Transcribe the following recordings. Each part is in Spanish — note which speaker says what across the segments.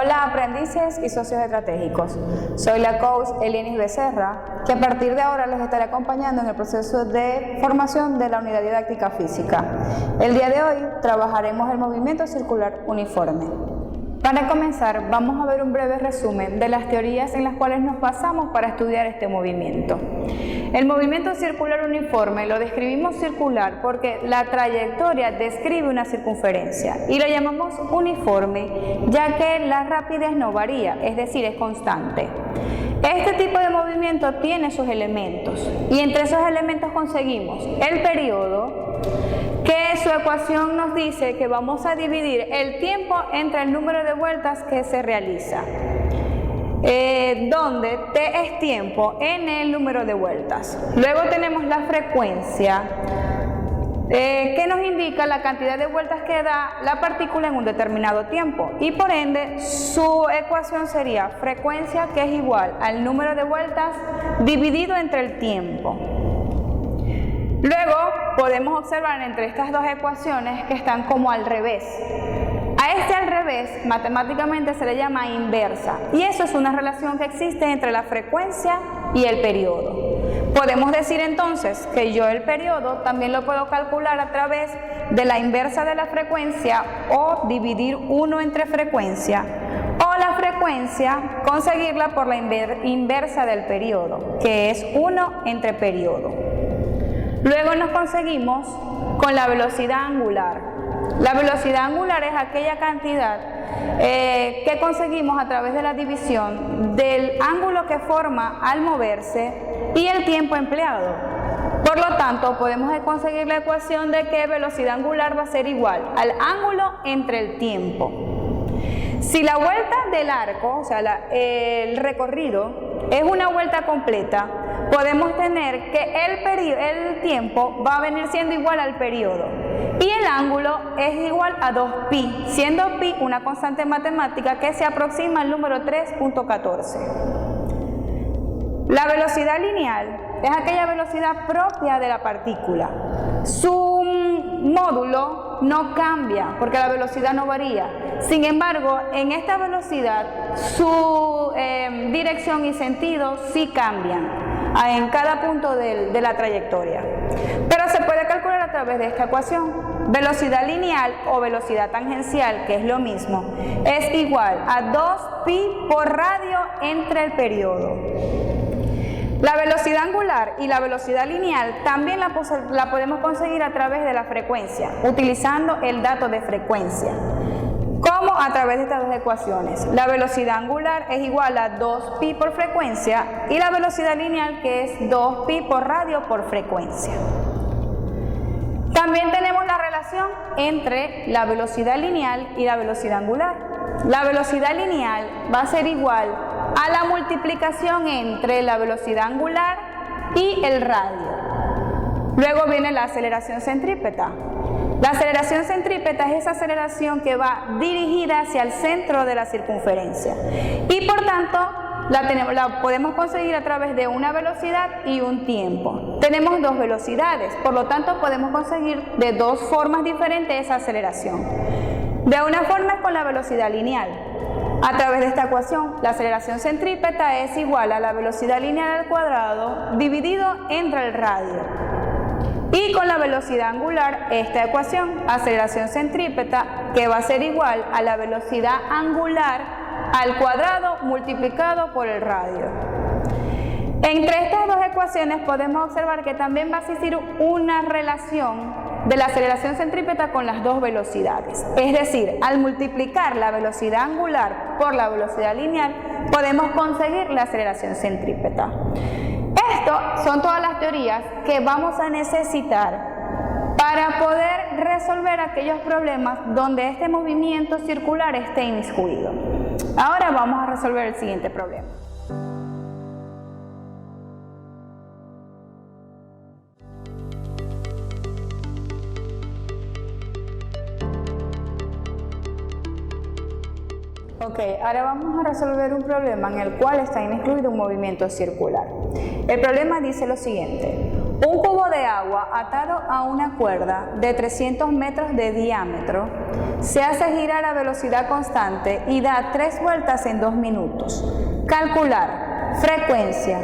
Speaker 1: Hola aprendices y socios estratégicos, soy la coach Elienis Becerra, que a partir de ahora les estaré acompañando en el proceso de formación de la unidad didáctica física. El día de hoy trabajaremos el movimiento circular uniforme. Para comenzar, vamos a ver un breve resumen de las teorías en las cuales nos basamos para estudiar este movimiento. El movimiento circular uniforme lo describimos circular porque la trayectoria describe una circunferencia y lo llamamos uniforme ya que la rapidez no varía, es decir, es constante. Este tipo de movimiento tiene sus elementos y entre esos elementos conseguimos el periodo, que su ecuación nos dice que vamos a dividir el tiempo entre el número de vueltas que se realiza, donde T es tiempo, N el número de vueltas. Luego tenemos la frecuencia, que nos indica la cantidad de vueltas que da la partícula en un determinado tiempo y por ende su ecuación sería frecuencia, que es igual al número de vueltas dividido entre el tiempo. Luego podemos observar entre estas dos ecuaciones que están como al revés. A este al revés matemáticamente se le llama inversa y eso es una relación que existe entre la frecuencia y el periodo. Podemos decir entonces que yo el periodo también lo puedo calcular a través de la inversa de la frecuencia o dividir 1 entre frecuencia, o la frecuencia conseguirla por la inversa del periodo, que es 1 entre periodo. Luego nos conseguimos con la velocidad angular. La velocidad angular es aquella cantidad que conseguimos a través de la división del ángulo que forma al moverse y el tiempo empleado. Por lo tanto, podemos conseguir la ecuación de que velocidad angular va a ser igual al ángulo entre el tiempo. Si la vuelta del arco, o sea, el recorrido, es una vuelta completa, podemos tener que el tiempo va a venir siendo igual al periodo y el ángulo es igual a 2pi, siendo pi una constante matemática que se aproxima al número 3.14. La velocidad lineal es aquella velocidad propia de la partícula. Su módulo no cambia porque la velocidad no varía. Sin embargo, en esta velocidad su dirección y sentido sí cambian en cada punto de la trayectoria. Pero se puede calcular a través de esta ecuación. Velocidad lineal o velocidad tangencial, que es lo mismo, es igual a 2pi por radio entre el periodo. La velocidad angular y la velocidad lineal también la podemos conseguir a través de la frecuencia, utilizando el dato de frecuencia. ¿Cómo? A través de estas dos ecuaciones. La velocidad angular es igual a 2pi por frecuencia y la velocidad lineal, que es 2pi por radio por frecuencia. También tenemos la relación entre la velocidad lineal y la velocidad angular. La velocidad lineal va a ser igual a la multiplicación entre la velocidad angular y el radio. Luego viene la aceleración centrípeta. La aceleración centrípeta es esa aceleración que va dirigida hacia el centro de la circunferencia y por tanto la podemos conseguir a través de una velocidad y un tiempo. Tenemos dos velocidades, por lo tanto podemos conseguir de dos formas diferentes esa aceleración. De una forma es con la velocidad lineal. A través de esta ecuación, la aceleración centrípeta es igual a la velocidad lineal al cuadrado dividido entre el radio. Y con la velocidad angular, esta ecuación, aceleración centrípeta, que va a ser igual a la velocidad angular al cuadrado multiplicado por el radio. Entre estas dos ecuaciones podemos observar que también va a existir una relación de la aceleración centrípeta con las dos velocidades. Es decir, al multiplicar la velocidad angular por la velocidad lineal, podemos conseguir la aceleración centrípeta. Estas son todas las teorías que vamos a necesitar para poder resolver aquellos problemas donde este movimiento circular esté inmiscuido. Ahora vamos a resolver el siguiente problema. Ok, ahora vamos a resolver un problema en el cual está incluido un movimiento circular. El problema dice lo siguiente: Un cubo de agua atado a una cuerda de 300 metros de diámetro se hace girar a velocidad constante y da 3 vueltas en 2 minutos. Calcular frecuencia,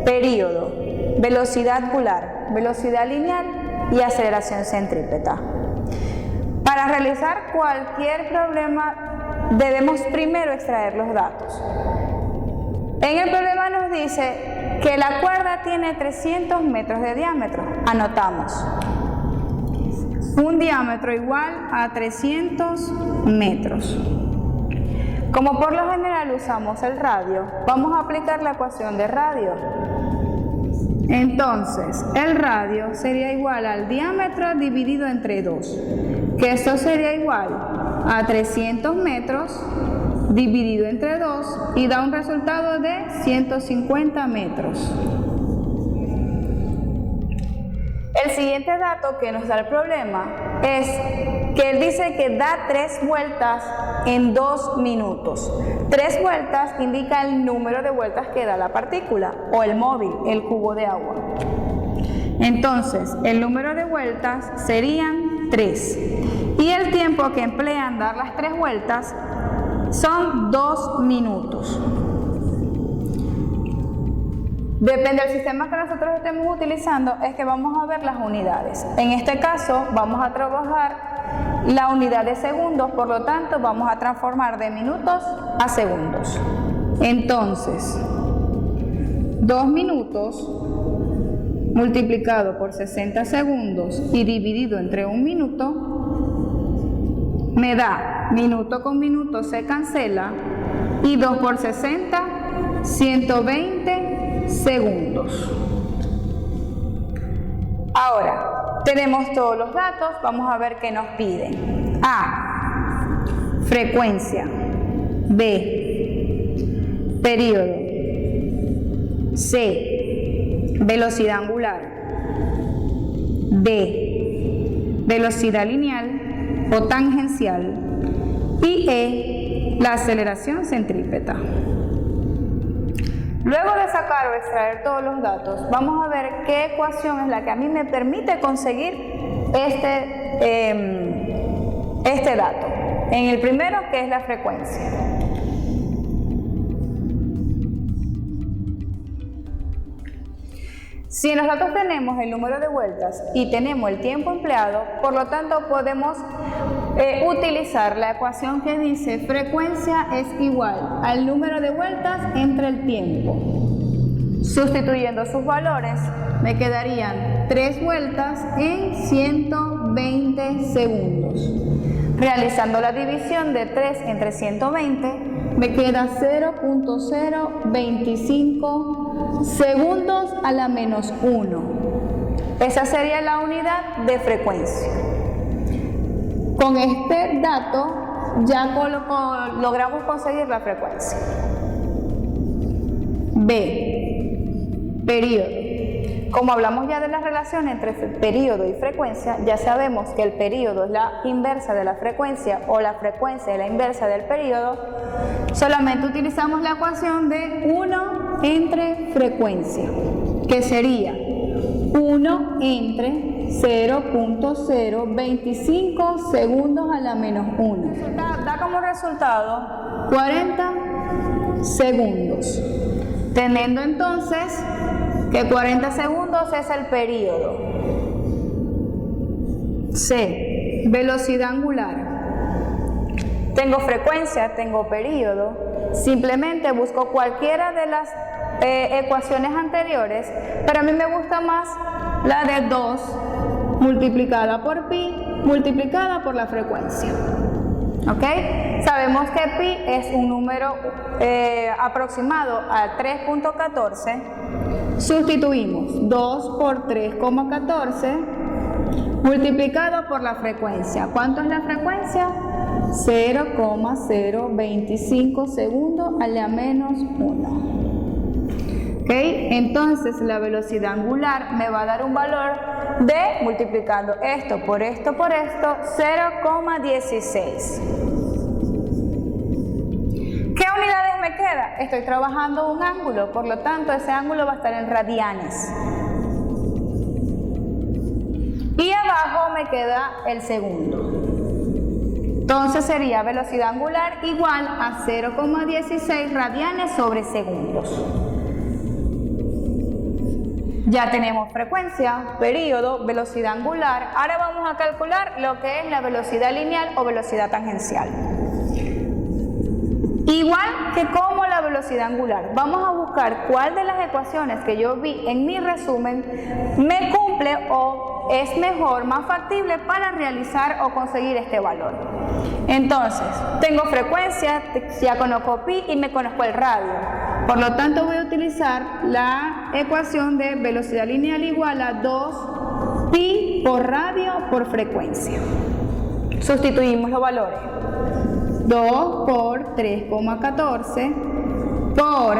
Speaker 1: período, velocidad angular, velocidad lineal y aceleración centrípeta. Para realizar cualquier problema debemos primero extraer los datos. En el problema nos dice que la cuerda tiene 300 metros de diámetro. Anotamos. Un diámetro igual a 300 metros. Como por lo general usamos el radio, vamos a aplicar la ecuación de radio. Entonces, el radio sería igual al diámetro dividido entre 2, que esto sería igual a 300 metros dividido entre 2 y da un resultado de 150 metros. El siguiente dato que nos da el problema es que él dice que da 3 vueltas en 2 minutos. 3 vueltas indica el número de vueltas que da la partícula o el móvil, el cubo de agua. Entonces, el número de vueltas serían 3 y el tiempo que emplea en dar las 3 vueltas son 2 minutos. Depende del sistema que nosotros estemos utilizando, es que vamos a ver las unidades. En este caso vamos a trabajar la unidad de segundos, por lo tanto vamos a transformar de minutos a segundos. Entonces, 2 minutos multiplicado por 60 segundos y dividido entre 1 minuto me da minuto con minuto se cancela y 2 por 60, 120 segundos. Ahora, tenemos todos los datos, vamos a ver qué nos piden. A, frecuencia. B, periodo. C, velocidad angular. D, velocidad lineal o tangencial. Y E, la aceleración centrípeta. Luego de sacar o extraer todos los datos, vamos a ver qué ecuación es la que a mí me permite conseguir este dato. En el primero, que es la frecuencia. Si en los datos tenemos el número de vueltas y tenemos el tiempo empleado, por lo tanto podemos utilizar la ecuación que dice frecuencia es igual al número de vueltas entre el tiempo. Sustituyendo sus valores, me quedarían 3 vueltas en 120 segundos. Realizando la división de 3 entre 120, me queda 0.025 segundos a la menos 1. Esa sería la unidad de frecuencia. Con este dato ya logramos conseguir la frecuencia. B, periodo. Como hablamos ya de la relación entre periodo y frecuencia, ya sabemos que el periodo es la inversa de la frecuencia o la frecuencia es la inversa del periodo. Solamente utilizamos la ecuación de 1 entre frecuencia, que sería 1 entre 0.025 segundos a la menos 1. Da como resultado 40 segundos. Teniendo entonces que 40 segundos es el periodo. C, velocidad angular. Tengo frecuencia, tengo periodo. Simplemente busco cualquiera de las ecuaciones anteriores, pero a mí me gusta más la de 2 multiplicada por pi multiplicada por la frecuencia. ¿Ok? Sabemos que pi es un número aproximado a 3.14. Sustituimos 2 por 3,14 multiplicado por la frecuencia. ¿Cuánto es la frecuencia? 0,025 segundos a la menos 1. ¿Ok? Entonces la velocidad angular me va a dar un valor de, multiplicando esto por esto por esto, 0,16. ¿Qué unidades me queda? Estoy trabajando un ángulo, por lo tanto ese ángulo va a estar en radianes. queda el segundo. Entonces sería velocidad angular igual a 0,16 radianes sobre segundos. Ya tenemos frecuencia, período, velocidad angular. Ahora vamos a calcular lo que es la velocidad lineal o velocidad tangencial. Igual que como la velocidad angular, vamos a buscar cuál de las ecuaciones que yo vi en mi resumen me cumple o es mejor, más factible para realizar o conseguir este valor. Entonces, tengo frecuencia, ya conozco pi y me conozco el radio. Por lo tanto, voy a utilizar la ecuación de velocidad lineal igual a 2 pi por radio por frecuencia. Sustituimos los valores. 2 por 3,14 por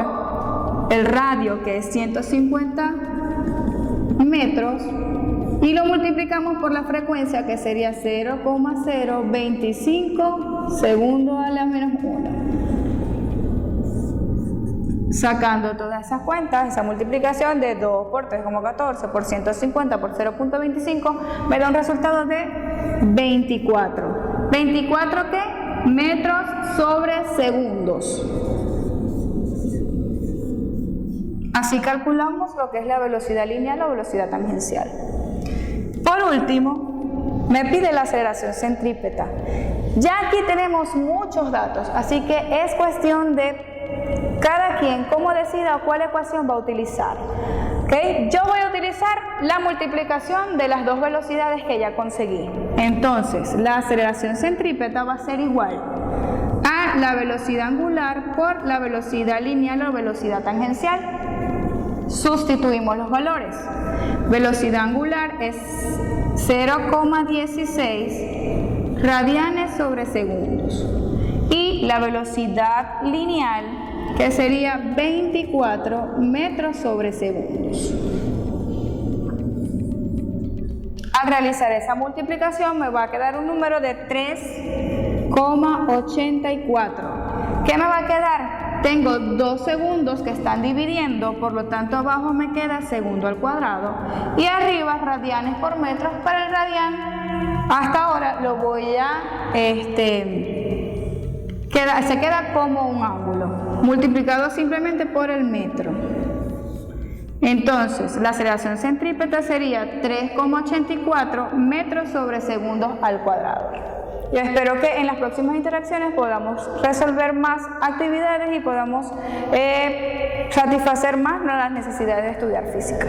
Speaker 1: el radio, que es 150 metros, y lo multiplicamos por la frecuencia, que sería 0,025 segundos a la menos 1. Sacando todas esas cuentas, esa multiplicación de 2 por 3,14 por 150 por 0,25 me da un resultado de 24. ¿24 qué? Metros sobre segundos. Así calculamos lo que es la velocidad lineal o velocidad tangencial. Por último, me pide la aceleración centrípeta. Ya aquí tenemos muchos datos, así que es cuestión de cada quien cómo decida o cuál ecuación va a utilizar. ¿Okay? Yo voy a utilizar la multiplicación de las dos velocidades que ya conseguí. Entonces, la aceleración centrípeta va a ser igual a la velocidad angular por la velocidad lineal o velocidad tangencial. Sustituimos los valores. Velocidad angular es 0,16 radianes sobre segundos. Y la velocidad lineal, que sería 24 metros sobre segundos. Al realizar esa multiplicación me va a quedar un número de 3,84. ¿Qué me va a quedar? Tengo 2 segundos que están dividiendo, por lo tanto abajo me queda segundo al cuadrado y arriba radianes por metros. Para el radian hasta ahora lo voy a se queda como un ángulo multiplicado simplemente por el metro. Entonces la aceleración centrípeta sería 3,84 metros sobre segundos al cuadrado. Yo espero que en las próximas interacciones podamos resolver más actividades y podamos satisfacer más las necesidades de estudiar física.